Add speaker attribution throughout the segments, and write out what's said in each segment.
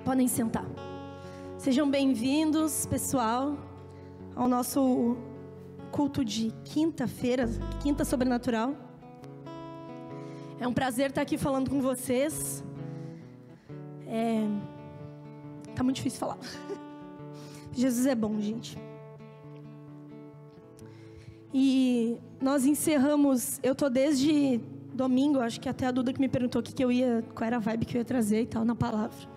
Speaker 1: Podem sentar. Sejam bem-vindos, pessoal, ao nosso culto de quinta-feira, quinta sobrenatural. É um prazer estar aqui falando com vocês. Tá muito difícil falar. Jesus é bom, gente. E nós encerramos, eu tô desde domingo, acho que até a Duda que me perguntou qual era a vibe que eu ia trazer e tal na palavra.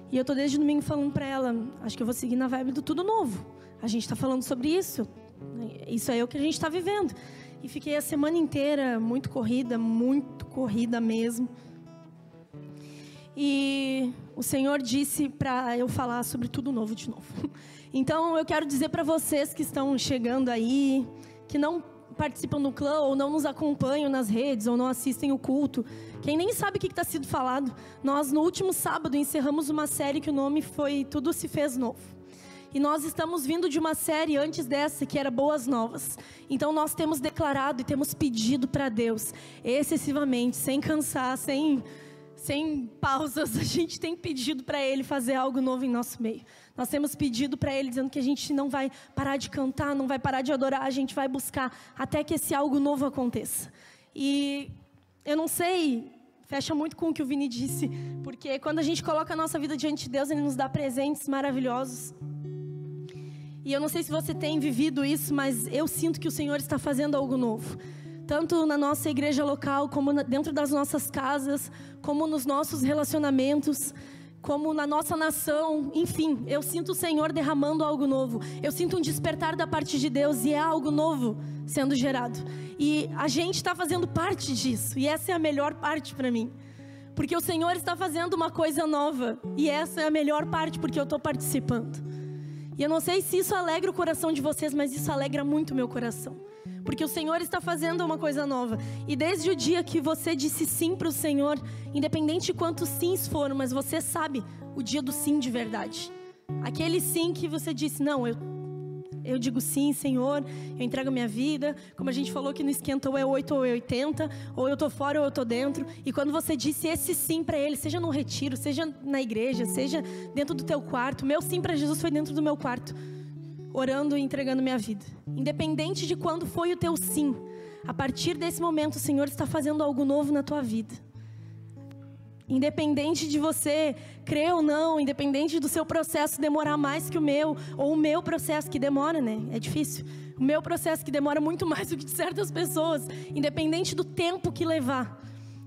Speaker 1: E eu tô desde domingo falando pra ela, acho que eu vou seguir na vibe do tudo novo. A gente tá falando sobre isso. Isso é o que a gente tá vivendo. E fiquei a semana inteira muito corrida mesmo. E o Senhor disse pra eu falar sobre tudo novo de novo. Então eu quero dizer pra vocês que estão chegando aí, que não participam do clã, ou não nos acompanham nas redes, ou não assistem o culto, quem nem sabe o que está sendo falado, nós no último sábado encerramos uma série que o nome foi Tudo Se Fez Novo. E nós estamos vindo de uma série antes dessa, que era Boas Novas. Então nós temos declarado e temos pedido para Deus, excessivamente, sem cansar, sem pausas, a gente tem pedido para Ele fazer algo novo em nosso meio. Nós temos pedido para Ele, dizendo que a gente não vai parar de cantar, não vai parar de adorar, a gente vai buscar até que esse algo novo aconteça. E eu não sei, fecha muito com o que o Vini disse, porque quando a gente coloca a nossa vida diante de Deus, Ele nos dá presentes maravilhosos. E eu não sei se você tem vivido isso, mas eu sinto que o Senhor está fazendo algo novo. Tanto na nossa igreja local, como dentro das nossas casas, como nos nossos relacionamentos, como na nossa nação, enfim, eu sinto o Senhor derramando algo novo. Eu sinto um despertar da parte de Deus e é algo novo sendo gerado. E a gente está fazendo parte disso, e essa é a melhor parte para mim. Porque o Senhor está fazendo uma coisa nova, e essa é a melhor parte porque eu estou participando. E eu não sei se isso alegra o coração de vocês, mas isso alegra muito o meu coração. Porque o Senhor está fazendo uma coisa nova. E desde o dia que você disse sim para o Senhor, independente de quantos sims foram, mas você sabe o dia do sim de verdade. Aquele sim que você disse, não, eu digo sim, Senhor, eu entrego a minha vida. Como a gente falou que no esquenta ou é 8 ou é 80, ou eu estou fora ou eu estou dentro. E quando você disse esse sim para Ele, seja num retiro, seja na igreja, seja dentro do teu quarto. Meu sim para Jesus foi dentro do meu quarto, orando e entregando minha vida. Independente de quando foi o teu sim, a partir desse momento o Senhor está fazendo algo novo na tua vida. Independente de você crer ou não, independente do seu processo demorar mais que o meu, ou o meu processo que demora, né? É difícil. O meu processo que demora muito mais do que de certas pessoas. Independente do tempo que levar,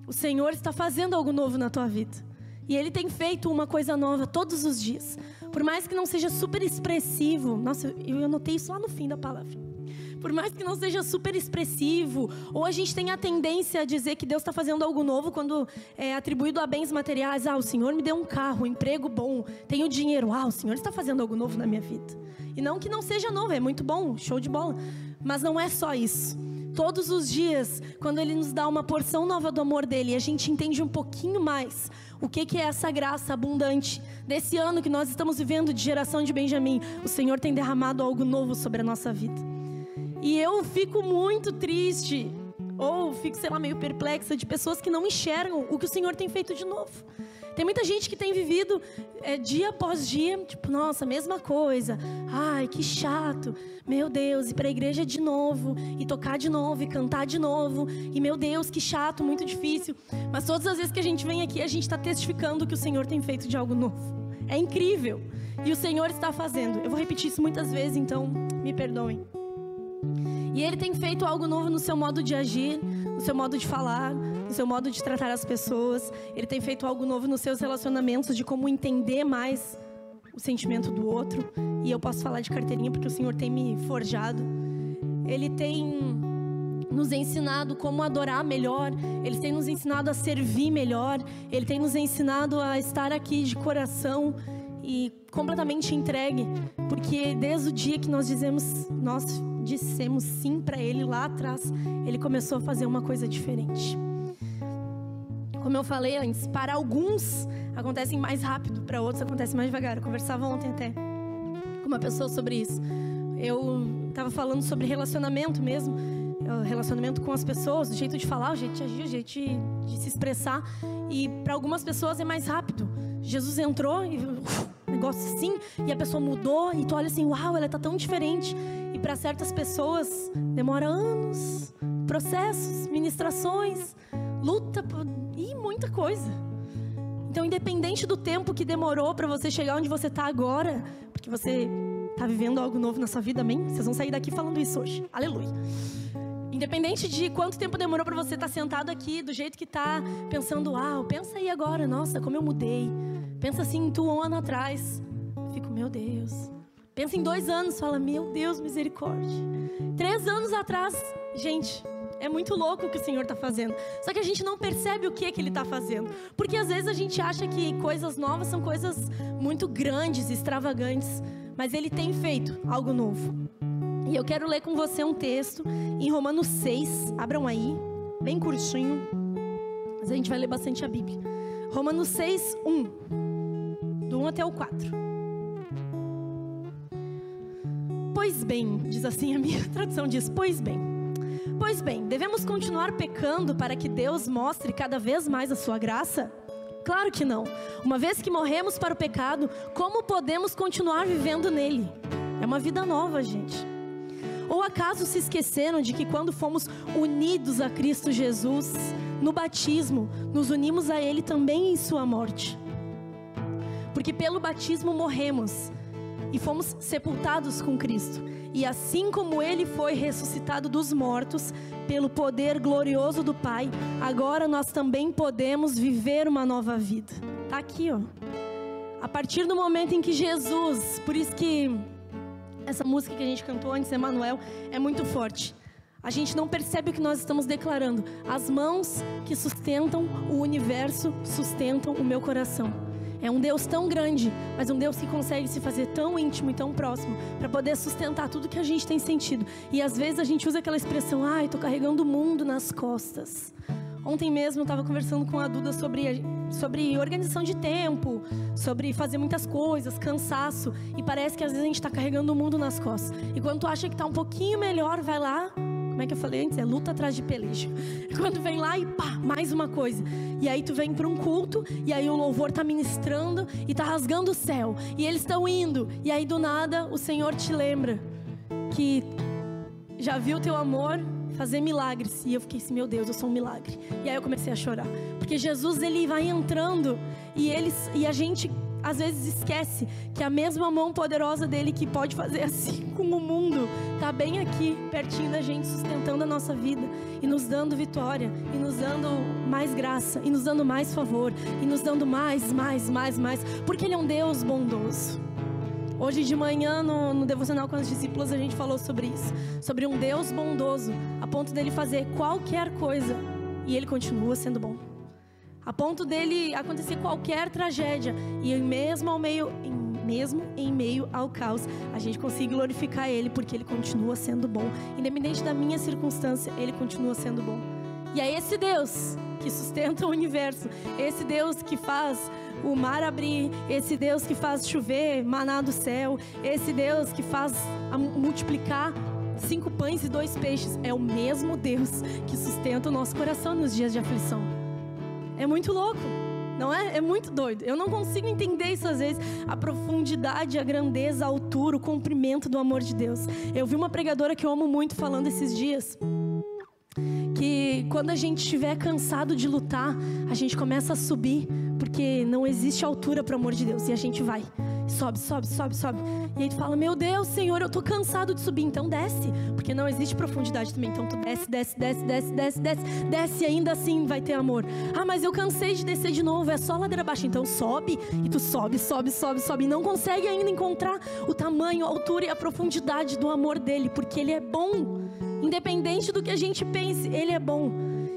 Speaker 1: o Senhor está fazendo algo novo na tua vida. E Ele tem feito uma coisa nova todos os dias. Por mais que não seja super expressivo. Nossa, eu anotei isso lá no fim da palavra. Por mais que não seja super expressivo, ou a gente tem a tendência a dizer que Deus está fazendo algo novo quando é atribuído a bens materiais. O Senhor me deu um carro, um emprego bom, tenho dinheiro. O Senhor está fazendo algo novo na minha vida. E não que não seja novo, é muito bom, show de bola. Mas não é só isso. Todos os dias, quando Ele nos dá uma porção nova do amor dEle, e a gente entende um pouquinho mais o que é essa graça abundante desse ano que nós estamos vivendo de geração de Benjamim, o Senhor tem derramado algo novo sobre a nossa vida. E eu fico muito triste, ou fico, meio perplexa de pessoas que não enxergam o que o Senhor tem feito de novo. Tem muita gente que tem vivido dia após dia, tipo, nossa, mesma coisa. Ai, que chato. Meu Deus, ir para a igreja de novo, e tocar de novo, e cantar de novo. E meu Deus, que chato, muito difícil. Mas todas as vezes que a gente vem aqui, a gente está testificando que o Senhor tem feito de algo novo. É incrível. E o Senhor está fazendo. Eu vou repetir isso muitas vezes, então me perdoem. E Ele tem feito algo novo no seu modo de agir, no seu modo de falar, no seu modo de tratar as pessoas. Ele tem feito algo novo nos seus relacionamentos, de como entender mais o sentimento do outro. E eu posso falar de carteirinha porque o Senhor tem me forjado. Ele tem nos ensinado como adorar melhor. Ele tem nos ensinado a servir melhor. Ele tem nos ensinado a estar aqui de coração e completamente entregue, porque desde o dia que nós dissemos sim para Ele lá atrás, Ele começou a fazer uma coisa diferente. Como eu falei antes, para alguns acontecem mais rápido, para outros acontece mais devagar. Eu conversava ontem até com uma pessoa sobre isso. Eu estava falando sobre relacionamento mesmo, relacionamento com as pessoas, o jeito de falar, o jeito de agir, o jeito de se expressar. E para algumas pessoas é mais rápido. Jesus entrou e negócio assim, e a pessoa mudou, e tu olha assim, uau, ela tá tão diferente. E para certas pessoas demora anos, processos, ministrações, luta e muita coisa. Então, independente do tempo que demorou para você chegar onde você tá agora, porque você tá vivendo algo novo na sua vida, amém? Vocês vão sair daqui falando isso hoje, aleluia. Independente de quanto tempo demorou para você estar sentado aqui, do jeito que tá, pensando, uau, pensa aí agora, nossa, como eu mudei. Pensa assim, tu 1 ano atrás, eu fico, meu Deus. Pensa em 2 anos, fala, meu Deus, misericórdia. 3 anos atrás, gente, é muito louco o que o Senhor está fazendo. Só que a gente não percebe o que Ele está fazendo. Porque às vezes a gente acha que coisas novas são coisas muito grandes, extravagantes. Mas Ele tem feito algo novo. E eu quero ler com você um texto em Romanos 6. Abram aí, bem curtinho. Mas a gente vai ler bastante a Bíblia. Romanos 6, 1. Do 1 até o 4. Pois bem, diz assim a minha tradução, diz, pois bem, devemos continuar pecando para que Deus mostre cada vez mais a sua graça? Claro que não. Uma vez que morremos para o pecado, como podemos continuar vivendo nele? É uma vida nova, gente. Ou acaso se esqueceram de que quando fomos unidos a Cristo Jesus, no batismo, nos unimos a Ele também em sua morte? Porque pelo batismo morremos e fomos sepultados com Cristo. E assim como Ele foi ressuscitado dos mortos, pelo poder glorioso do Pai, agora nós também podemos viver uma nova vida. Tá aqui, ó. A partir do momento em que Jesus, por isso que essa música que a gente cantou antes, Emanuel, é muito forte. A gente não percebe o que nós estamos declarando. As mãos que sustentam o universo sustentam o meu coração. É um Deus tão grande, mas um Deus que consegue se fazer tão íntimo e tão próximo para poder sustentar tudo que a gente tem sentido. E às vezes a gente usa aquela expressão, ai, tô carregando o mundo nas costas. Ontem mesmo eu estava conversando com a Duda sobre organização de tempo, sobre fazer muitas coisas, cansaço. E parece que às vezes a gente está carregando o mundo nas costas. E quando tu acha que está um pouquinho melhor, vai lá, como é que eu falei antes? É luta atrás de peleja. Quando vem lá e pá, mais uma coisa. E aí tu vem para um culto, e aí o louvor tá ministrando e tá rasgando o céu. E eles estão indo, e aí do nada o Senhor te lembra que já viu teu amor fazer milagres. E eu fiquei assim, meu Deus, eu sou um milagre. E aí eu comecei a chorar. Porque Jesus, Ele vai entrando e a gente às vezes esquece que a mesma mão poderosa dele que pode fazer assim com o mundo está bem aqui, pertinho da gente, sustentando a nossa vida e nos dando vitória, e nos dando mais graça, e nos dando mais favor, e nos dando mais, porque Ele é um Deus bondoso. Hoje de manhã no devocional com as discípulas a gente falou sobre isso, sobre um Deus bondoso, a ponto dele fazer qualquer coisa e Ele continua sendo bom. A ponto dele acontecer qualquer tragédia e mesmo em meio ao caos, a gente consegue glorificar Ele, porque Ele continua sendo bom. Independente da minha circunstância, Ele continua sendo bom. E é esse Deus que sustenta o universo, esse Deus que faz o mar abrir, esse Deus que faz chover maná do céu, esse Deus que faz multiplicar 5 pães e 2 peixes. É o mesmo Deus que sustenta o nosso coração nos dias de aflição. É muito louco, não é? É muito doido. Eu não consigo entender isso às vezes, a profundidade, a grandeza, a altura, o comprimento do amor de Deus. Eu vi uma pregadora que eu amo muito falando esses dias, que quando a gente estiver cansado de lutar, a gente começa a subir, porque não existe altura para o amor de Deus, e a gente vai, sobe. E aí tu fala, meu Deus, Senhor, eu tô cansado de subir, então desce, porque não existe profundidade também, então tu desce, e ainda assim vai ter amor. Ah, mas eu cansei de descer de novo, é só ladeira abaixo, então sobe, e tu sobe, e não consegue ainda encontrar o tamanho, a altura e a profundidade do amor dele, porque ele é bom, independente do que a gente pense, ele é bom.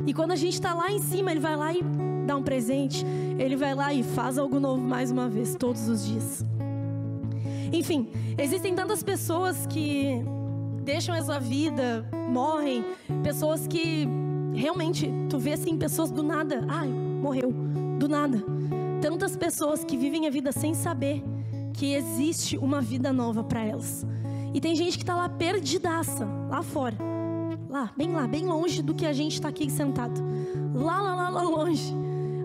Speaker 1: E quando a gente está lá em cima, ele vai lá e dá um presente, ele vai lá e faz algo novo mais uma vez, todos os dias. Enfim, existem tantas pessoas que deixam essa vida, morrem, pessoas que realmente, tu vê assim, pessoas do nada, ai, morreu, do nada. Tantas pessoas que vivem a vida sem saber que existe uma vida nova para elas. E tem gente que está lá perdidaça, lá fora, bem longe do que a gente está aqui sentado, lá longe.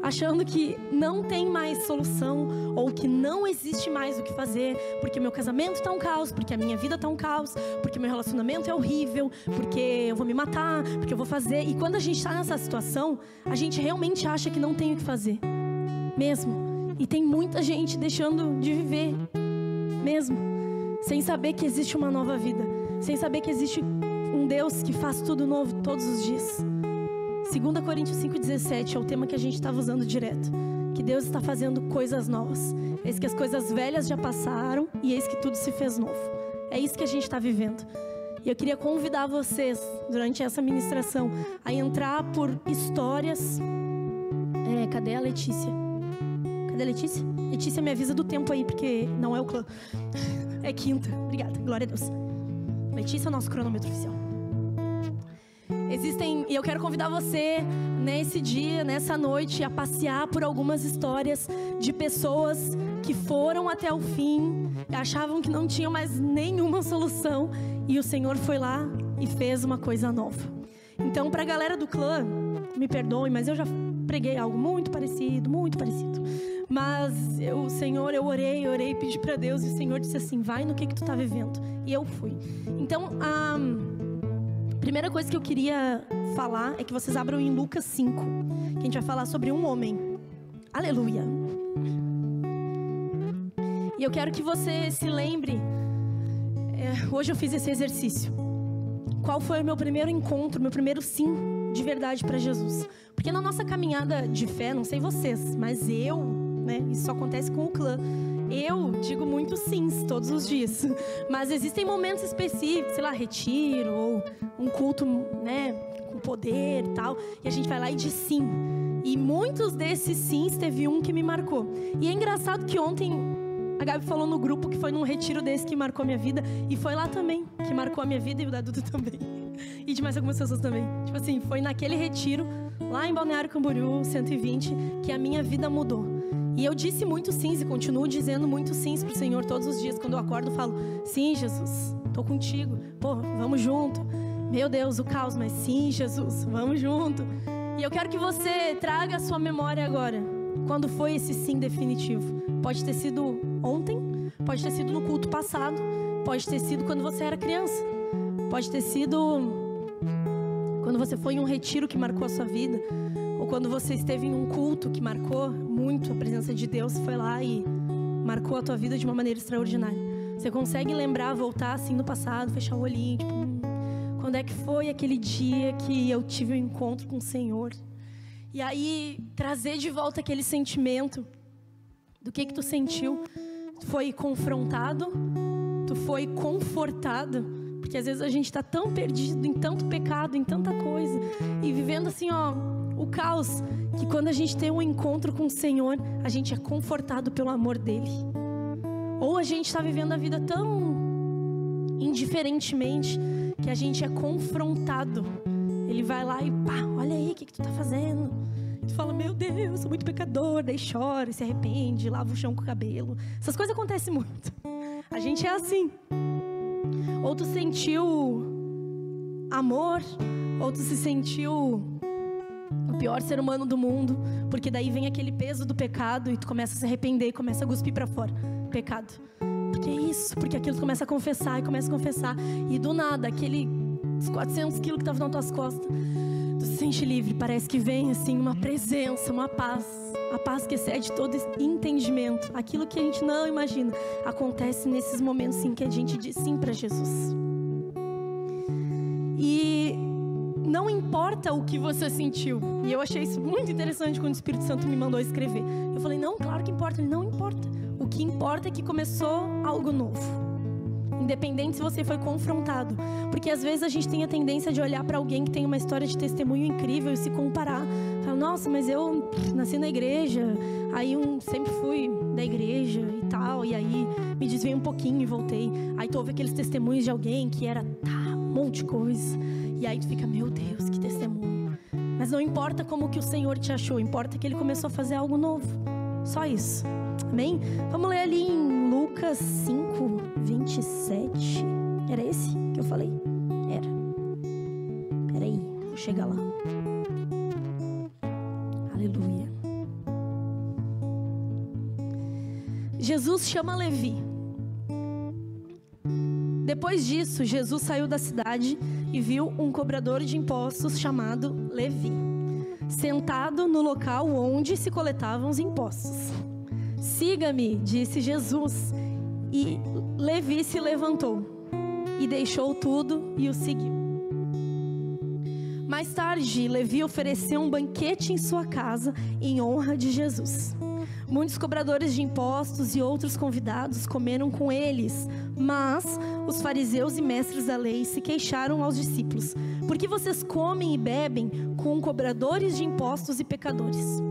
Speaker 1: achando que não tem mais solução ou que não existe mais o que fazer, porque meu casamento tá um caos, porque a minha vida tá um caos, porque meu relacionamento é horrível, porque eu vou me matar, porque eu vou fazer. E quando a gente tá nessa situação, a gente realmente acha que não tem o que fazer, mesmo. E tem muita gente deixando de viver, mesmo, sem saber que existe uma nova vida, sem saber que existe um Deus que faz tudo novo todos os dias. 2 Coríntios 5,17 é o tema que a gente estava usando direto. Que Deus está fazendo coisas novas. Eis que as coisas velhas já passaram e eis que tudo se fez novo. É isso que a gente está vivendo. E eu queria convidar vocês, durante essa ministração, a entrar por histórias. Cadê a Letícia? Cadê a Letícia? Letícia, me avisa do tempo aí, porque não é o clã. É quinta. Obrigada, glória a Deus. Letícia é o nosso cronômetro oficial. E eu quero convidar você nesse dia, nessa noite, a passear por algumas histórias de pessoas que foram até o fim, achavam que não tinham mais nenhuma solução, e o Senhor foi lá e fez uma coisa nova. Então, para a galera do clã, me perdoem, mas eu já preguei algo muito parecido, mas o Senhor, eu orei, pedi para Deus, e o Senhor disse assim: vai no que tu tá vivendo, e eu fui. Então, primeira coisa que eu queria falar é que vocês abram em Lucas 5, que a gente vai falar sobre um homem. Aleluia! E eu quero que você se lembre, hoje eu fiz esse exercício. Qual foi o meu primeiro encontro, meu primeiro sim de verdade para Jesus? Porque na nossa caminhada de fé, não sei vocês, mas isso só acontece com o clã. Eu digo muito sims todos os dias, mas existem momentos específicos, sei lá, retiro ou um culto, com poder e tal, e a gente vai lá e diz sim. E muitos desses sims teve um que me marcou. E é engraçado que ontem a Gabi falou no grupo que foi num retiro desse que marcou a minha vida, e foi lá também que marcou a minha vida, e o da Duda também. E de mais algumas pessoas também. Tipo assim, foi naquele retiro, lá em Balneário Camboriú, 120, que a minha vida mudou. E eu disse muito sims e continuo dizendo muito sims pro Senhor todos os dias. Quando eu acordo, eu falo: sim, Jesus, tô contigo. Pô, vamos junto. Meu Deus, o caos, mas sim, Jesus, vamos junto. E eu quero que você traga a sua memória agora. Quando foi esse sim definitivo? Pode ter sido ontem, pode ter sido no culto passado, pode ter sido quando você era criança, pode ter sido quando você foi em um retiro que marcou a sua vida, ou quando você esteve em um culto que marcou muito a presença de Deus, foi lá e marcou a tua vida de uma maneira extraordinária. Você consegue lembrar, voltar assim no passado, fechar o olhinho, tipo, quando é que foi aquele dia que eu tive um encontro com o Senhor? E aí trazer de volta aquele sentimento do que tu sentiu. Tu foi confrontado, tu foi confortado, porque às vezes a gente está tão perdido em tanto pecado, em tanta coisa, e vivendo assim, o caos, que quando a gente tem um encontro com o Senhor, a gente é confortado pelo amor dele. Ou a gente está vivendo a vida tão indiferentemente que a gente é confrontado. Ele vai lá e pá, olha aí o que tu tá fazendo. Tu fala: meu Deus, eu sou muito pecador. Daí chora, se arrepende, lava o chão com o cabelo. Essas coisas acontecem muito. A gente é assim. Ou tu sentiu amor, ou tu se sentiu o pior ser humano do mundo, porque daí vem aquele peso do pecado e tu começa a se arrepender e começa a cuspir pra fora. Pecado. Porque é isso, porque aquilo tu começa a confessar e do nada, aquele 400 quilos que estavam nas tuas costas, tu se sente livre. Parece que vem assim uma presença, uma paz, a paz que excede todo entendimento. Aquilo que a gente não imagina acontece nesses momentos sim que a gente diz sim para Jesus. E não importa o que você sentiu. E eu achei isso muito interessante quando o Espírito Santo me mandou escrever. Eu falei: não, claro que importa. Ele: não importa. O que importa é que começou algo novo. Independente se você foi confrontado. Porque às vezes a gente tem a tendência de olhar para alguém que tem uma história de testemunho incrível e se comparar. Fala: nossa, mas eu nasci na igreja, aí sempre fui da igreja e tal, e aí me desviei um pouquinho e voltei. Aí tu ouve aqueles testemunhos de alguém que era um monte de coisa, e aí tu fica: meu Deus, que testemunho. Mas não importa como que o Senhor te achou, importa que Ele começou a fazer algo novo. Só isso. Amém? Vamos ler ali em Lucas 5, 27. Era esse que eu falei? Era. Peraí, vou chegar lá. Aleluia. Jesus chama Levi. Depois disso, Jesus saiu da cidade e viu um cobrador de impostos chamado Levi, sentado no local onde se coletavam os impostos. Siga-me, disse Jesus. E Levi se levantou e deixou tudo e o seguiu. Mais tarde, Levi ofereceu um banquete em sua casa em honra de Jesus. Muitos cobradores de impostos e outros convidados comeram com eles, mas os fariseus e mestres da lei se queixaram aos discípulos: por que vocês comem e bebem com cobradores de impostos e pecadores?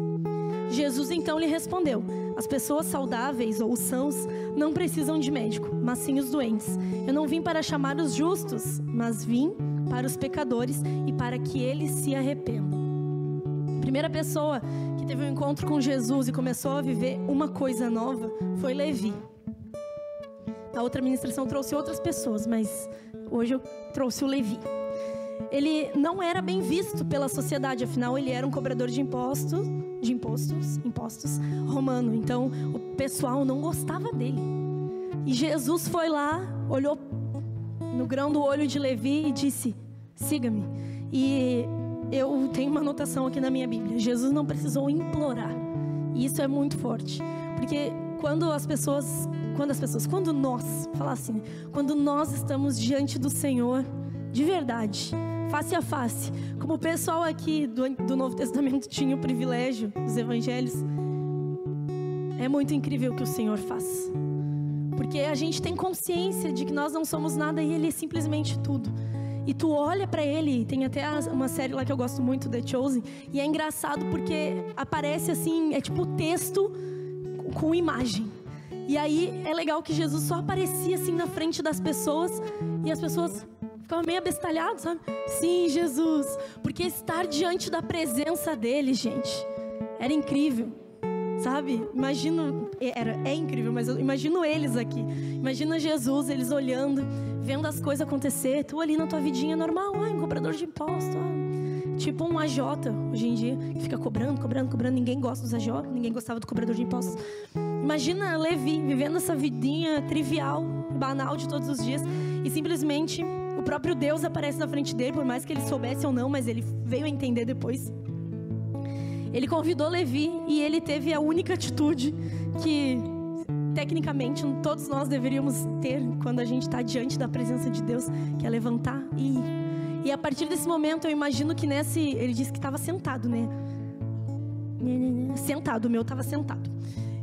Speaker 1: Jesus então lhe respondeu: as pessoas saudáveis ou sãos não precisam de médico, mas sim os doentes. Eu não vim para chamar os justos, mas vim para os pecadores e para que eles se arrependam. A primeira pessoa que teve um encontro com Jesus e começou a viver uma coisa nova foi Levi. A outra ministração trouxe outras pessoas, mas hoje eu trouxe o Levi. Ele não era bem visto pela sociedade, afinal ele era um cobrador de impostos romano. Então o pessoal não gostava dele. E Jesus foi lá, olhou no grão do olho de Levi e disse: siga-me. E eu tenho uma anotação aqui na minha Bíblia: Jesus não precisou implorar. E isso é muito forte, porque quando nós estamos diante do Senhor de verdade, face a face, como o pessoal aqui do Novo Testamento tinha o privilégio dos evangelhos, é muito incrível o que o Senhor faz, porque a gente tem consciência de que nós não somos nada e Ele é simplesmente tudo. E tu olha pra Ele, tem até uma série lá que eu gosto muito, The Chosen, e é engraçado porque aparece assim, é tipo texto com imagem. E aí é legal que Jesus só aparecia assim na frente das pessoas e as pessoas ficavam meio abestalhadas, sabe? Sim, Jesus, porque estar diante da presença dele, gente, era incrível, sabe? É incrível, mas eu imagino eles aqui. Imagina Jesus, eles olhando, vendo as coisas acontecer, tu ali na tua vidinha normal, um cobrador de impostos, tipo um AJ hoje em dia, que fica cobrando, ninguém gosta dos AJ, ninguém gostava do cobrador de impostos. Imagina Levi vivendo essa vidinha trivial, banal de todos os dias, e simplesmente o próprio Deus aparece na frente dele, por mais que ele soubesse ou não, mas ele veio a entender depois. Ele convidou Levi e ele teve a única atitude que tecnicamente todos nós deveríamos ter quando a gente está diante da presença de Deus, que é levantar e ir. E a partir desse momento eu imagino que ele disse que estava sentado, né? Sentado, o meu estava sentado.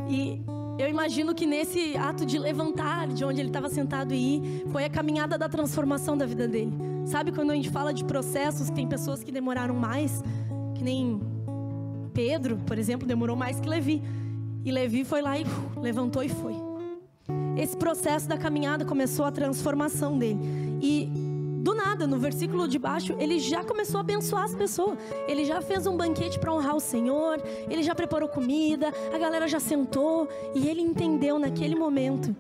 Speaker 1: E eu imagino que nesse ato de levantar de onde ele estava sentado e ir, foi a caminhada da transformação da vida dele. Sabe quando a gente fala de processos, tem pessoas que demoraram mais, que nem Pedro, por exemplo, demorou mais que Levi. E Levi foi lá e levantou e foi. Esse processo da caminhada começou a transformação dele. E do nada, no versículo de baixo, ele já começou a abençoar as pessoas. Ele já fez um banquete para honrar o Senhor. Ele já preparou comida. A galera já sentou. E ele entendeu naquele momento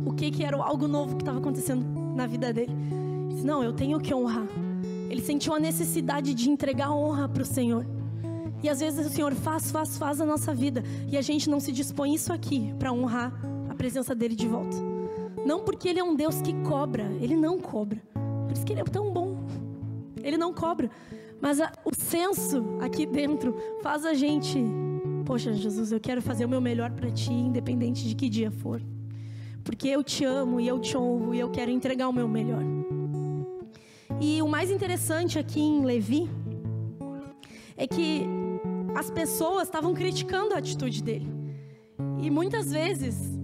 Speaker 1: o que era algo novo que estava acontecendo na vida dele. Ele disse: não, eu tenho que honrar. Ele sentiu a necessidade de entregar honra para o Senhor. E às vezes o Senhor faz a nossa vida, e a gente não se dispõe isso aqui para honrar a presença dele de volta. Não porque ele é um Deus que cobra, ele não cobra. Por isso que ele é tão bom. Ele não cobra. Mas o senso aqui dentro faz a gente: poxa, Jesus, eu quero fazer o meu melhor para ti, independente de que dia for. Porque eu te amo e eu te honro e eu quero entregar o meu melhor. E o mais interessante aqui em Levi é que as pessoas estavam criticando a atitude dele. E muitas vezes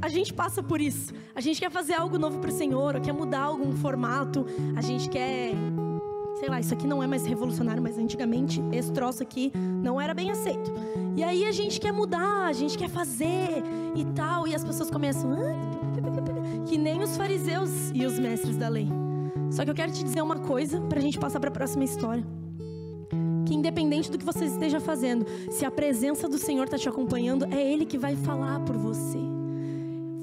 Speaker 1: a gente passa por isso. A gente quer fazer algo novo para o Senhor, ou quer mudar algum formato. A gente quer, sei lá, isso aqui não é mais revolucionário, mas antigamente esse troço aqui não era bem aceito. E aí a gente quer mudar, a gente quer fazer e tal. E as pessoas começam que nem os fariseus e os mestres da lei. Só que eu quero te dizer uma coisa para a gente passar para a próxima história. Que independente do que você esteja fazendo, se a presença do Senhor está te acompanhando, é Ele que vai falar por você.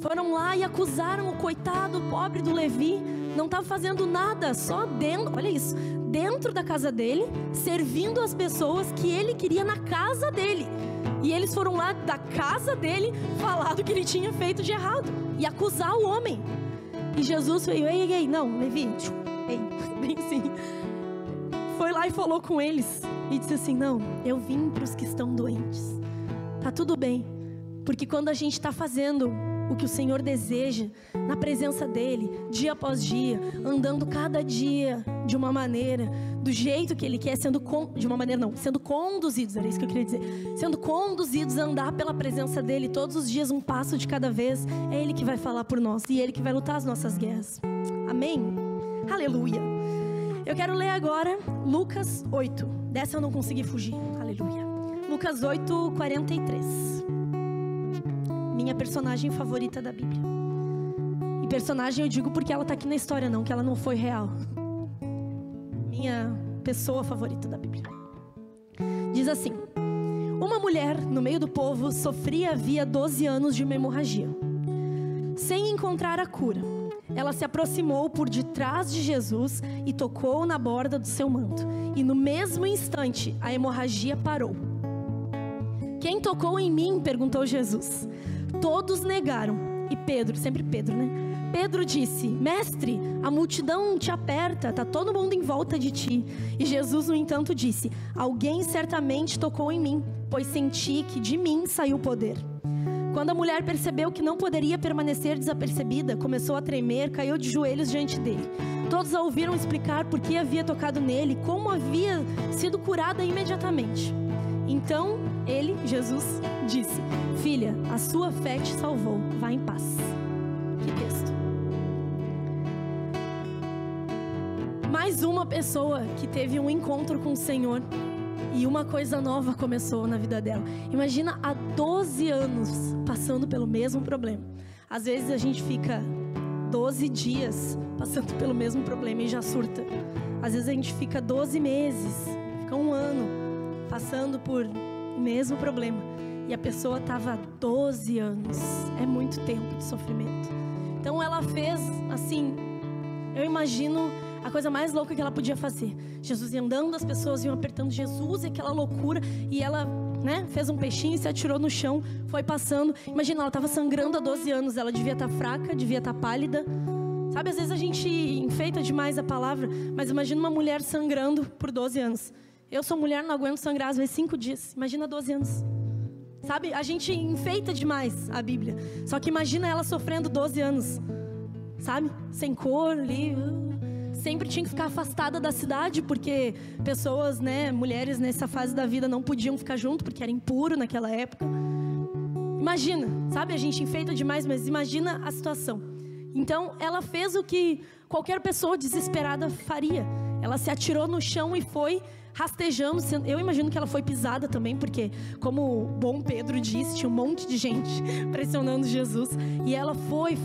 Speaker 1: foram lá e acusaram o coitado, o pobre do Levi. Não estava fazendo nada, só dentro, olha isso, dentro da casa dele, servindo as pessoas que ele queria na casa dele. E eles foram lá da casa dele falar do que ele tinha feito de errado e acusar o homem. E Jesus veio, ei, não, Levi, ei, bem assim, foi lá e falou com eles e disse assim: não, eu vim para os que estão doentes. Tá tudo bem, porque quando a gente está fazendo o que o Senhor deseja, na presença dEle, dia após dia, andando cada dia de uma maneira, do jeito que Ele quer, sendo conduzidos, era isso que eu queria dizer, sendo conduzidos a andar pela presença dEle, todos os dias, um passo de cada vez, é Ele que vai falar por nós, e Ele que vai lutar as nossas guerras. Amém? Aleluia! Eu quero ler agora Lucas 8, dessa eu não consegui fugir, aleluia. Lucas 8, 43. Minha personagem favorita da Bíblia. E personagem eu digo porque ela está aqui na história, não que ela não foi real. Minha pessoa favorita da Bíblia. Diz assim: uma mulher no meio do povo sofria havia 12 anos de uma hemorragia. Sem encontrar a cura, ela se aproximou por detrás de Jesus e tocou na borda do seu manto. E no mesmo instante a hemorragia parou. Quem tocou em mim? Perguntou Jesus. Todos negaram. E Pedro, sempre Pedro, né? Pedro disse: mestre, a multidão te aperta, está todo mundo em volta de ti. E Jesus, no entanto, disse: alguém certamente tocou em mim, pois senti que de mim saiu o poder. Quando a mulher percebeu que não poderia permanecer desapercebida, começou a tremer, caiu de joelhos diante dele. Todos a ouviram explicar por que havia tocado nele, como havia sido curada imediatamente. Então ele, Jesus, disse: filha, a sua fé te salvou, vá em paz. Que texto. Mais uma pessoa que teve um encontro com o Senhor e uma coisa nova começou na vida dela. Imagina, há 12 anos passando pelo mesmo problema. Às vezes a gente fica 12 dias passando pelo mesmo problema e já surta. Às vezes a gente fica 12 meses, fica um ano passando por o mesmo problema. E a pessoa estava há 12 anos. É muito tempo de sofrimento. Então ela fez assim, eu imagino a coisa mais louca que ela podia fazer. Jesus ia andando, as pessoas iam apertando Jesus, e aquela loucura. E ela, fez um peixinho e se atirou no chão, foi passando. Imagina, ela estava sangrando há 12 anos. Ela devia estar fraca, devia estar pálida. Sabe, às vezes a gente enfeita demais a palavra, mas imagina uma mulher sangrando por 12 anos. Eu sou mulher, não aguento sangrar às vezes 5 dias. Imagina 12 anos. Sabe, a gente enfeita demais a Bíblia. Só que imagina ela sofrendo 12 anos. Sabe, sem cor ali. Sempre tinha que ficar afastada da cidade, porque pessoas, mulheres nessa fase da vida não podiam ficar junto, porque era impuro naquela época. Imagina, sabe, a gente enfeita demais, mas imagina a situação. Então, ela fez o que qualquer pessoa desesperada faria. Ela se atirou no chão e foi rastejando. Eu imagino que ela foi pisada também, porque, como o bom Pedro disse, tinha um monte de gente pressionando Jesus. E ela foi,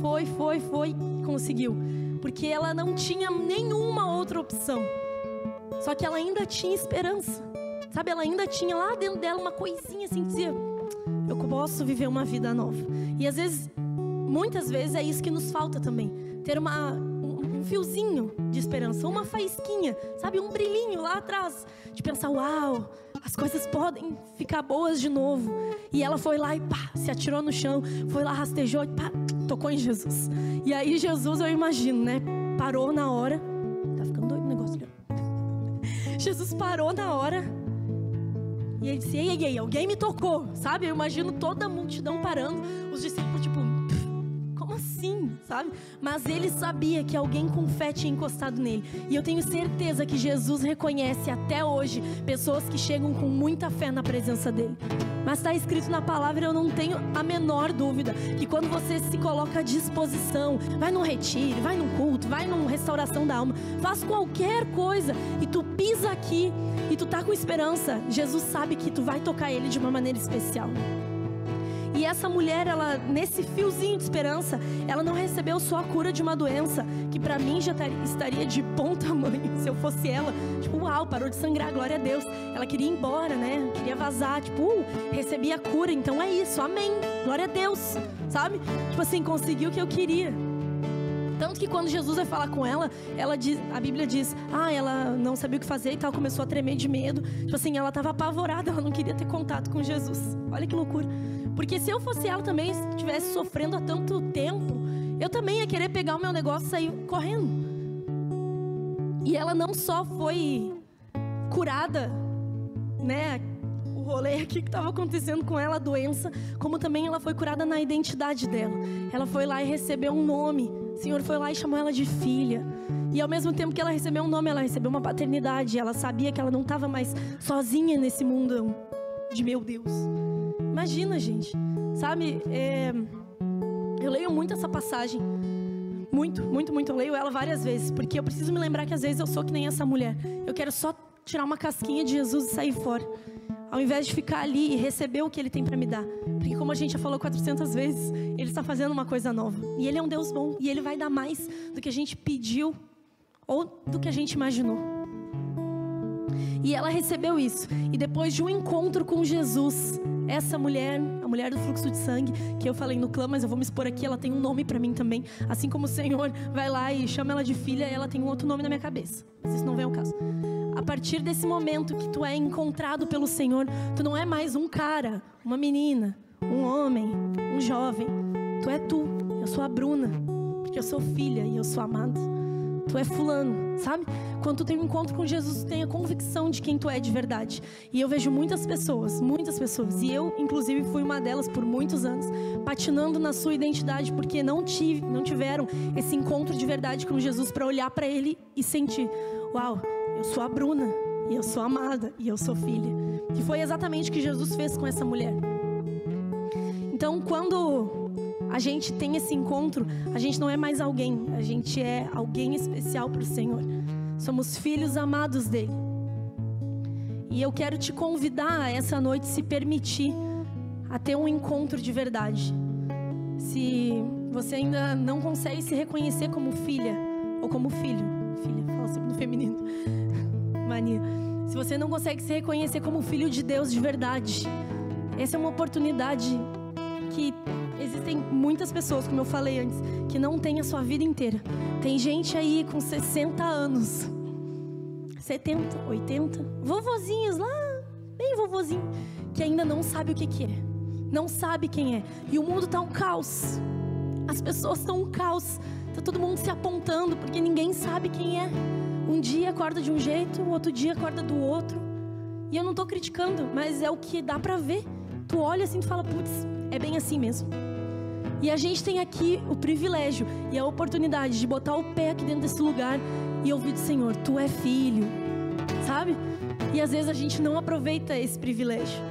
Speaker 1: conseguiu. Porque ela não tinha nenhuma outra opção. Só que ela ainda tinha esperança. Sabe, ela ainda tinha lá dentro dela uma coisinha assim, que dizia: eu posso viver uma vida nova. E às vezes, muitas vezes é isso que nos falta também. Ter um fiozinho de esperança, uma faísquinha, sabe, um brilhinho lá atrás. De pensar: uau, as coisas podem ficar boas de novo. E ela foi lá e se atirou no chão. Foi lá, rastejou e tocou em Jesus. E aí Jesus, eu imagino, parou na hora. Tá ficando doido o negócio. Jesus parou na hora. E ele disse: ei, alguém me tocou. Sabe, eu imagino toda a multidão parando. Os discípulos tipo: como assim? Sabe? Mas ele sabia que alguém com fé tinha encostado nele. E eu tenho certeza que Jesus reconhece até hoje pessoas que chegam com muita fé na presença dele. Mas está escrito na palavra, eu não tenho a menor dúvida, que quando você se coloca à disposição, vai num retiro, vai num culto, vai numa restauração da alma, faz qualquer coisa e tu pisa aqui e tu tá com esperança, Jesus sabe que tu vai tocar ele de uma maneira especial. E essa mulher, ela, nesse fiozinho de esperança, ela não recebeu só a cura de uma doença, que pra mim já estaria de bom tamanho, se eu fosse ela. Tipo, uau, parou de sangrar, glória a Deus. Ela queria ir embora, né? Queria vazar, tipo, recebi a cura, então é isso, amém, glória a Deus, sabe? Tipo assim, consegui o que eu queria. Tanto que quando Jesus vai falar com ela, a Bíblia diz, ela não sabia o que fazer e tal, começou a tremer de medo. Tipo assim, ela estava apavorada, ela não queria ter contato com Jesus. Olha que loucura. Porque se eu fosse ela também, se estivesse sofrendo há tanto tempo, eu também ia querer pegar o meu negócio e sair correndo. E ela não só foi curada, né? O rolê aqui que estava acontecendo com ela, a doença, como também ela foi curada na identidade dela. Ela foi lá e recebeu um nome. O Senhor foi lá e chamou ela de filha. E ao mesmo tempo que ela recebeu um nome, ela recebeu uma paternidade. Ela sabia que ela não estava mais sozinha nesse mundo de meu Deus. Imagina, gente. Sabe, eu leio muito essa passagem. Muito, muito, muito. Eu leio ela várias vezes. Porque eu preciso me lembrar que às vezes eu sou que nem essa mulher. Eu quero só tirar uma casquinha de Jesus e sair fora. Ao invés de ficar ali e receber o que Ele tem para me dar. Porque como a gente já falou 400 vezes, Ele está fazendo uma coisa nova. E Ele é um Deus bom. E Ele vai dar mais do que a gente pediu ou do que a gente imaginou. E ela recebeu isso. E depois de um encontro com Jesus, essa mulher, a mulher do fluxo de sangue, que eu falei no clã, mas eu vou me expor aqui, ela tem um nome para mim também. Assim como o Senhor vai lá e chama ela de filha, ela tem um outro nome na minha cabeça. Mas isso não vem ao caso. A partir desse momento que tu é encontrado pelo Senhor, tu não é mais um cara, uma menina, um homem, um jovem. Tu é tu. Eu sou a Bruna, porque eu sou filha e eu sou amado. Tu é fulano, sabe? Quando tu tem um encontro com Jesus, tu tem a convicção de quem tu é de verdade. E eu vejo muitas pessoas, e eu inclusive fui uma delas por muitos anos, patinando na sua identidade, porque não tiveram esse encontro de verdade com Jesus para olhar para Ele e sentir, uau, eu sou a Bruna, e eu sou amada, e eu sou filha. Que foi exatamente o que Jesus fez com essa mulher. Então, quando a gente tem esse encontro, a gente não é mais alguém, a gente é alguém especial para o Senhor. Somos filhos amados dEle. E eu quero te convidar essa noite, se permitir, a ter um encontro de verdade. Se você ainda não consegue se reconhecer como filha, ou como filho, fala sempre no feminino, mania. Se você não consegue se reconhecer como filho de Deus de verdade, essa é uma oportunidade que existem muitas pessoas, como eu falei antes, que não têm a sua vida inteira. Tem gente aí com 60 anos, 70, 80, vovozinhos lá, bem vovozinho, que ainda não sabe o que é, não sabe quem é. E o mundo está um caos, as pessoas estão um caos, está todo mundo se apontando, porque ninguém sabe quem é. Um dia acorda de um jeito, o outro dia acorda do outro. E eu não estou criticando, mas é o que dá para ver. Tu olha assim e fala, putz, é bem assim mesmo. E a gente tem aqui o privilégio e a oportunidade de botar o pé aqui dentro desse lugar e ouvir do Senhor, tu é filho, sabe? E às vezes a gente não aproveita esse privilégio.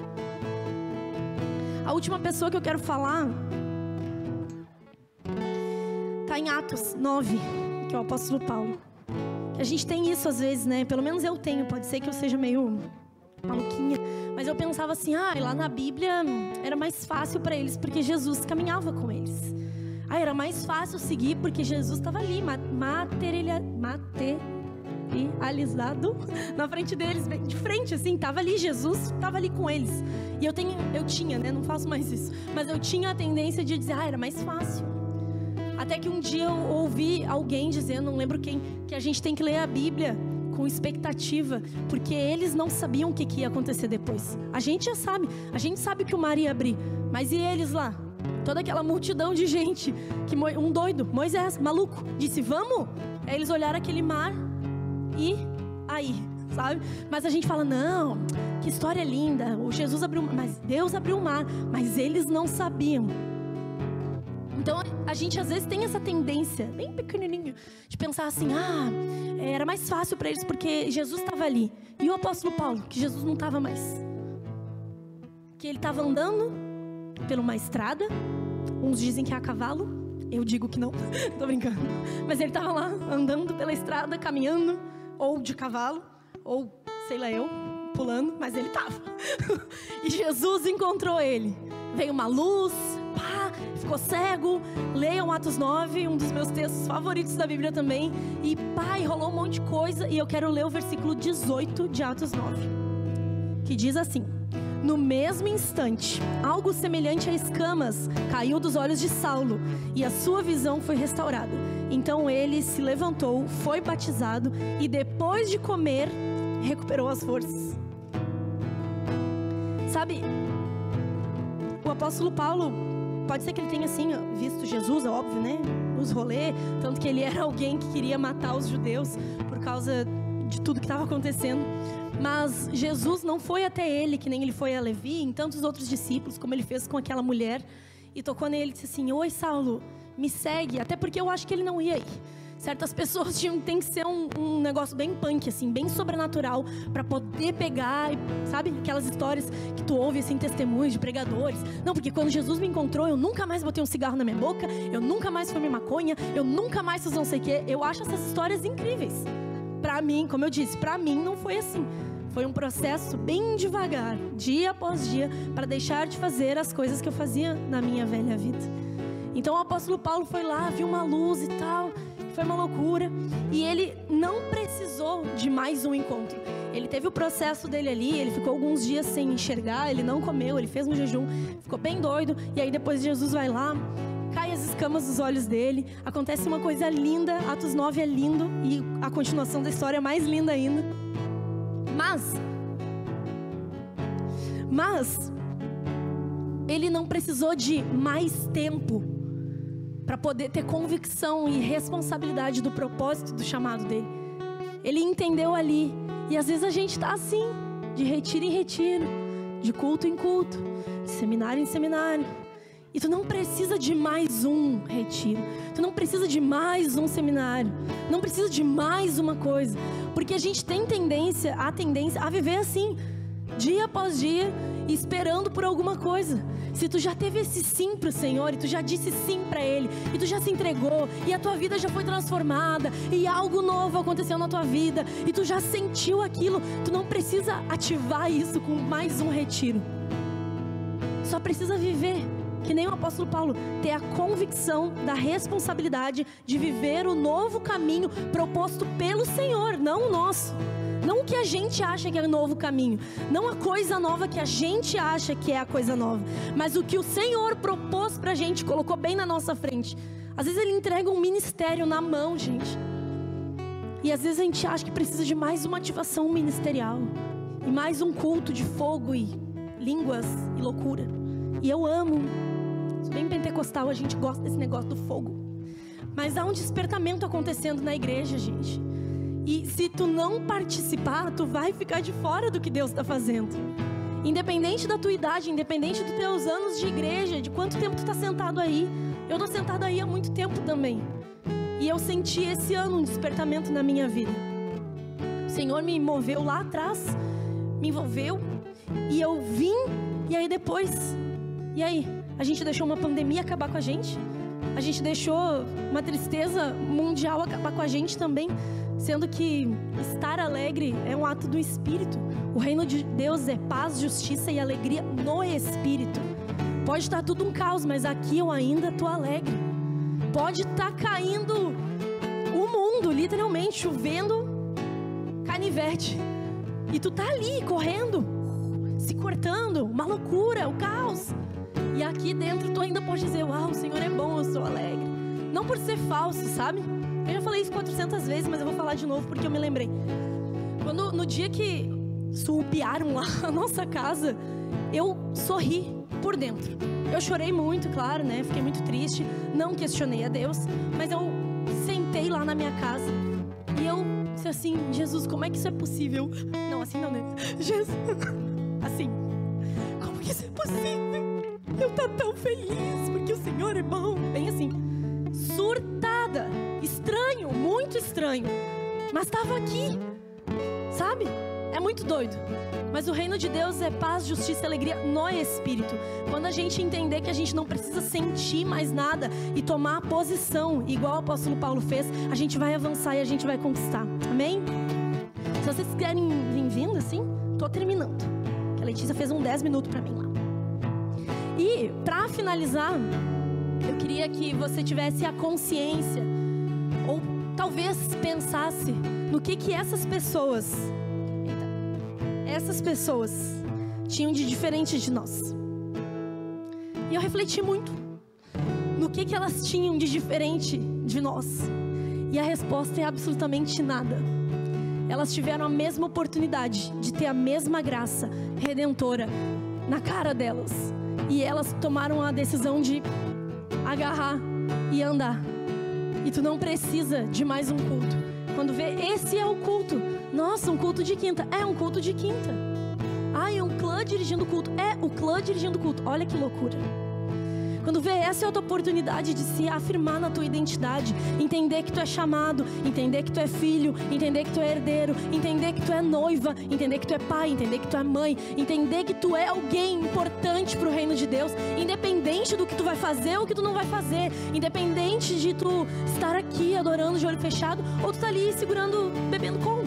Speaker 1: A última pessoa que eu quero falar está em Atos 9, que é o apóstolo Paulo. A gente tem isso às vezes, né? Pelo menos eu tenho, pode ser que eu seja meio maluquinha, mas eu pensava assim, lá na Bíblia era mais fácil para eles porque Jesus caminhava com eles. Era mais fácil seguir porque Jesus estava ali, materializado na frente deles, de frente assim, estava ali, Jesus estava ali com eles. E eu tinha, né? Não faço mais isso, mas eu tinha a tendência de dizer, era mais fácil. Até que um dia eu ouvi alguém dizendo, não lembro quem, que a gente tem que ler a Bíblia com expectativa, porque eles não sabiam o que ia acontecer depois. A gente já sabe, a gente sabe que o mar ia abrir, mas e eles lá? Toda aquela multidão de gente, um doido, Moisés, maluco, disse, vamos? Aí eles olharam aquele mar e aí, sabe? Mas a gente fala, não, que história linda, o Jesus abriu, mas Deus abriu o mar, mas eles não sabiam. Então, a gente às vezes tem essa tendência, bem pequenininho, de pensar assim, era mais fácil para eles porque Jesus estava ali. E o apóstolo Paulo, que Jesus não estava mais. Que ele estava andando por uma estrada, uns dizem que é a cavalo, eu digo que não, tô brincando. Mas ele estava lá, andando pela estrada, caminhando, ou de cavalo, ou sei lá eu, pulando, mas ele estava. E Jesus encontrou ele. veio uma luz, pá, ficou cego. Leiam Atos 9, um dos meus textos favoritos da Bíblia também. E pá, e rolou um monte de coisa. E eu quero ler o versículo 18 de Atos 9, que diz assim: no mesmo instante, algo semelhante a escamas caiu dos olhos de Saulo, e a sua visão foi restaurada. Então ele se levantou, foi batizado, e depois de comer, recuperou as forças. Sabe, o apóstolo Paulo, pode ser que ele tenha assim visto Jesus, é óbvio, né? Nos rolês, tanto que ele era alguém que queria matar os judeus por causa de tudo que estava acontecendo. Mas Jesus não foi até ele, que nem ele foi a Levi, em tantos outros discípulos, como ele fez com aquela mulher, e tocou nele e disse assim: oi Saulo, me segue. Até porque eu acho que ele não ia ir. Certas pessoas tem que ser um negócio bem punk, assim, bem sobrenatural, para poder pegar, sabe, aquelas histórias que tu ouve, assim, testemunhos de pregadores. Não, porque quando Jesus me encontrou, eu nunca mais botei um cigarro na minha boca, eu nunca mais fumei maconha, eu nunca mais fiz não sei o quê. Eu acho essas histórias incríveis. Pra mim, como eu disse, pra mim não foi assim. Foi um processo bem devagar, dia após dia, para deixar de fazer as coisas que eu fazia na minha velha vida. Então o apóstolo Paulo foi lá, viu uma luz e tal, foi uma loucura. E ele não precisou de mais um encontro. Ele teve o processo dele ali, ele ficou alguns dias sem enxergar, ele não comeu, ele fez um jejum, ficou bem doido. E aí depois Jesus vai lá, cai as escamas dos olhos dele, acontece uma coisa linda. Atos 9 é lindo e a continuação da história é mais linda ainda. Mas ele não precisou de mais tempo para poder ter convicção e responsabilidade do propósito do chamado dele. Ele entendeu ali. E às vezes a gente está assim, de retiro em retiro, de culto em culto, de seminário em seminário. E tu não precisa de mais um retiro, tu não precisa de mais um seminário, não precisa de mais uma coisa, porque a gente tem tendência a viver assim, dia após dia, esperando por alguma coisa. Se tu já teve esse sim para o Senhor, e tu já disse sim para Ele, e tu já se entregou, e a tua vida já foi transformada, e algo novo aconteceu na tua vida, e tu já sentiu aquilo, tu não precisa ativar isso com mais um retiro. Só precisa viver. Que nem o apóstolo Paulo, ter a convicção da responsabilidade de viver o novo caminho proposto pelo Senhor, não o nosso. Não o que a gente acha que é o novo caminho, não a coisa nova que a gente acha que é a coisa nova, mas o que o Senhor propôs pra gente, colocou bem na nossa frente. Às vezes Ele entrega um ministério na mão, gente. E às vezes a gente acha que precisa de mais uma ativação ministerial, e mais um culto de fogo e línguas e loucura. E eu amo, bem pentecostal, a gente gosta desse negócio do fogo. Mas há um despertamento acontecendo na igreja, gente. E se tu não participar, tu vai ficar de fora do que Deus está fazendo. Independente da tua idade, independente dos teus anos de igreja, de quanto tempo tu está sentado aí. Eu estou sentado aí há muito tempo também. E eu senti esse ano um despertamento na minha vida. O Senhor me moveu lá atrás, me envolveu, e eu vim, e aí depois... E aí? A gente deixou uma pandemia acabar com a gente? A gente deixou uma tristeza mundial acabar com a gente também? Sendo que estar alegre é um ato do Espírito. O reino de Deus é paz, justiça e alegria no Espírito. Pode estar tudo um caos, mas aqui eu ainda estou alegre. Pode estar caindo o mundo, literalmente, chovendo canivete. E tu tá ali, correndo, se cortando, uma loucura, o caos. E aqui dentro tu ainda pode dizer: uau, o Senhor é bom, eu sou alegre. Não por ser falso, sabe? Eu já falei isso 400 vezes, mas eu vou falar de novo porque eu me lembrei. Quando, no dia que sulpiaram lá a nossa casa, eu sorri por dentro. Eu chorei muito, claro, né? Fiquei muito triste, não questionei a Deus, mas eu sentei lá na minha casa e eu disse assim: Jesus, como é que isso é possível? Não, assim não, né? Jesus, assim, como que isso é possível? Eu tô tão feliz porque o Senhor é bom. Bem assim, surtada, estranho, muito estranho, mas estava aqui, sabe? É muito doido. Mas o reino de Deus é paz, justiça e alegria no Espírito. Quando a gente entender que a gente não precisa sentir mais nada e tomar posição, igual o apóstolo Paulo fez, a gente vai avançar e a gente vai conquistar. Amém? Se vocês querem vir vindo assim, tô terminando. A Letícia fez um 10 minutos pra mim lá. E para finalizar, eu queria que você tivesse a consciência, ou talvez pensasse no que essas pessoas tinham de diferente de nós. E eu refleti muito no que elas tinham de diferente de nós. E a resposta é absolutamente nada. Elas tiveram a mesma oportunidade de ter a mesma graça redentora na cara delas. E elas tomaram a decisão de agarrar e andar. E tu não precisa de mais um culto. Quando vê, esse é o culto. Nossa, um culto de quinta. É um culto de quinta. Ah, é um clã dirigindo o culto. É o clã dirigindo o culto. Olha que loucura. Quando vê, essa é a tua oportunidade de se afirmar na tua identidade. Entender que tu é chamado, entender que tu é filho, entender que tu é herdeiro, entender que tu é noiva, entender que tu é pai, entender que tu é mãe, entender que tu é alguém importante pro reino de Deus, independente do que tu vai fazer ou que tu não vai fazer, independente de tu estar aqui adorando de olho fechado ou tu tá ali segurando, bebendo com.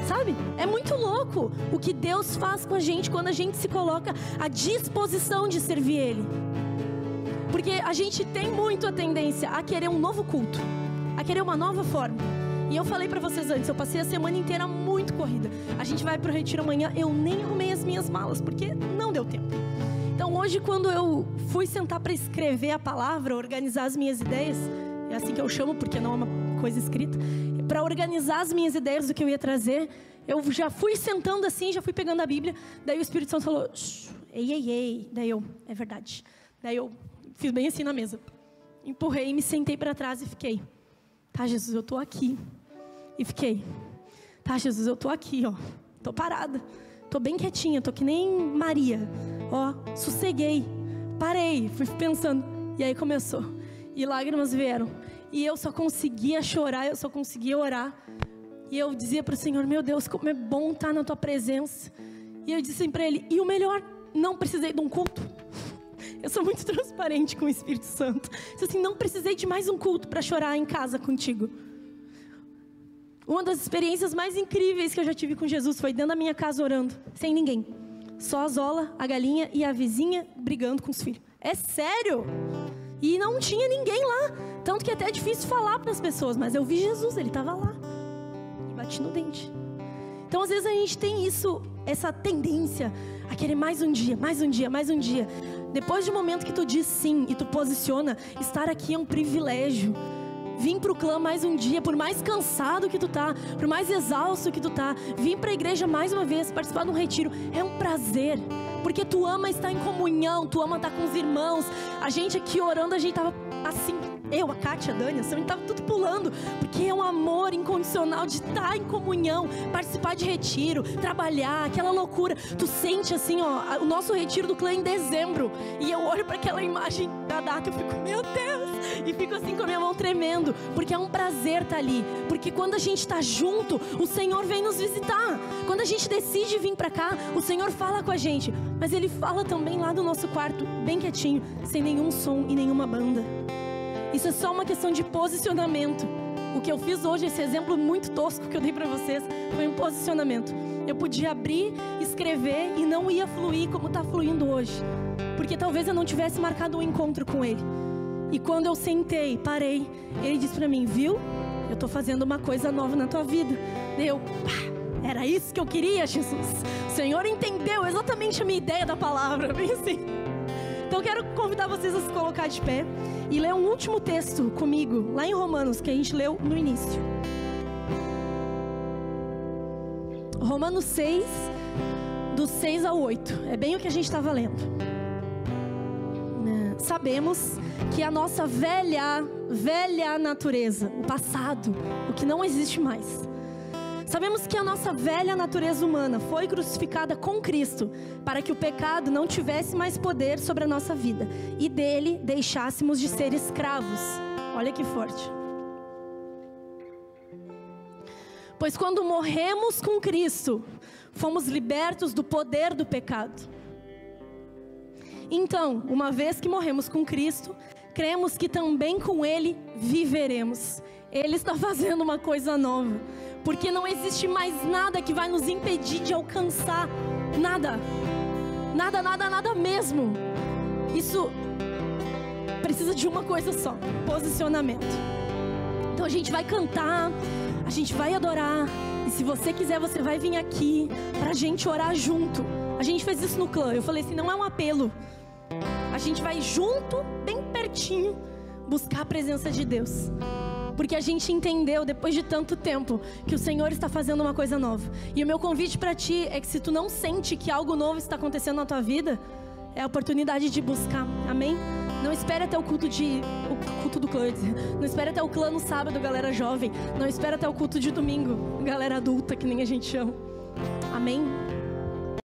Speaker 1: Sabe? É muito louco o que Deus faz com a gente quando a gente se coloca à disposição de servir Ele. Porque a gente tem muito a tendência a querer um novo culto, a querer uma nova forma. E eu falei pra vocês antes, eu passei a semana inteira muito corrida. A gente vai pro retiro amanhã, eu nem arrumei as minhas malas, porque não deu tempo. Então hoje, quando eu fui sentar para escrever a palavra, organizar as minhas ideias, é assim que eu chamo, porque não é uma coisa escrita, para organizar as minhas ideias do que eu ia trazer, eu já fui sentando assim, já fui pegando a Bíblia, daí o Espírito Santo falou, ei, daí eu, é verdade. Daí eu fiz bem assim na mesa, empurrei, me sentei para trás e fiquei, tá, Jesus, eu tô aqui. E fiquei, tá, Jesus, eu tô aqui, ó, tô parada, tô bem quietinha, tô que nem Maria, ó, sosseguei, parei, fui pensando, e aí começou, e lágrimas vieram, e eu só conseguia chorar, eu só conseguia orar, e eu dizia pro Senhor, meu Deus, como é bom estar na tua presença, e eu disse para Ele, e o melhor, não precisei de um culto. Eu sou muito transparente com o Espírito Santo. Assim, não precisei de mais um culto para chorar em casa contigo. Uma das experiências mais incríveis que eu já tive com Jesus foi dentro da minha casa orando, sem ninguém. Só a Zola, a galinha e a vizinha brigando com os filhos. É sério? E não tinha ninguém lá. Tanto que até é difícil falar para as pessoas, mas eu vi Jesus, Ele estava lá. E bati no dente. Então às vezes a gente tem isso, essa tendência a querer mais um dia, mais um dia, mais um dia. Depois de um momento que tu diz sim e tu posiciona, estar aqui é um privilégio. Vim pro clã mais um dia, por mais cansado que tu tá, por mais exausto que tu tá, vim pra igreja mais uma vez, participar de um retiro, é um prazer. Porque tu ama estar em comunhão, tu ama estar com os irmãos. A gente aqui orando, a gente tava assim, eu, a Kátia, a Dani, a gente tava tudo pulando, porque é um amor incondicional de estar em comunhão, participar de retiro, trabalhar, aquela loucura. Tu sente assim, ó, o nosso retiro do clã é em dezembro, e eu olho para aquela imagem da data e fico, meu Deus, e fico assim com a minha mão tremendo, porque é um prazer estar ali, porque quando a gente está junto, o Senhor vem nos visitar. Quando a gente decide vir para cá, o Senhor fala com a gente, mas Ele fala também lá do nosso quarto, bem quietinho, sem nenhum som e nenhuma banda. Isso é só uma questão de posicionamento. O que eu fiz hoje, esse exemplo muito tosco que eu dei para vocês, foi um posicionamento. Eu podia abrir, escrever e não ia fluir como está fluindo hoje, porque talvez eu não tivesse marcado um encontro com Ele. E quando eu sentei, parei, Ele disse para mim, viu? Eu estou fazendo uma coisa nova na tua vida. E eu, era isso que eu queria, Jesus. O Senhor entendeu exatamente a minha ideia da palavra, bem assim. Então eu quero convidar vocês a se colocar de pé e ler um último texto comigo, lá em Romanos, que a gente leu no início. Romanos 6, do 6 ao 8. É bem o que a gente estava lendo. Sabemos que a nossa velha natureza, o passado, o que não existe mais. Sabemos que a nossa velha natureza humana foi crucificada com Cristo para que o pecado não tivesse mais poder sobre a nossa vida e dele deixássemos de ser escravos. Olha que forte. Pois quando morremos com Cristo, fomos libertos do poder do pecado. Então, uma vez que morremos com Cristo, cremos que também com Ele viveremos. Ele está fazendo uma coisa nova. Porque não existe mais nada que vai nos impedir de alcançar nada. Nada mesmo. isso precisa de uma coisa só: posicionamento. Então a gente vai cantar, a gente vai adorar, e se você quiser, você vai vir aqui pra gente orar junto. A gente fez isso no clã, eu falei assim, não é um apelo. A gente vai junto, bem pertinho, buscar a presença de Deus. Porque a gente entendeu, depois de tanto tempo, que o Senhor está fazendo uma coisa nova. E o meu convite para ti é que, se tu não sente que algo novo está acontecendo na tua vida, é a oportunidade de buscar, amém? Não espere até o culto do clã, não espere até o clã no sábado, galera jovem. Não espere até o culto de domingo, galera adulta, que nem a gente chama. Amém?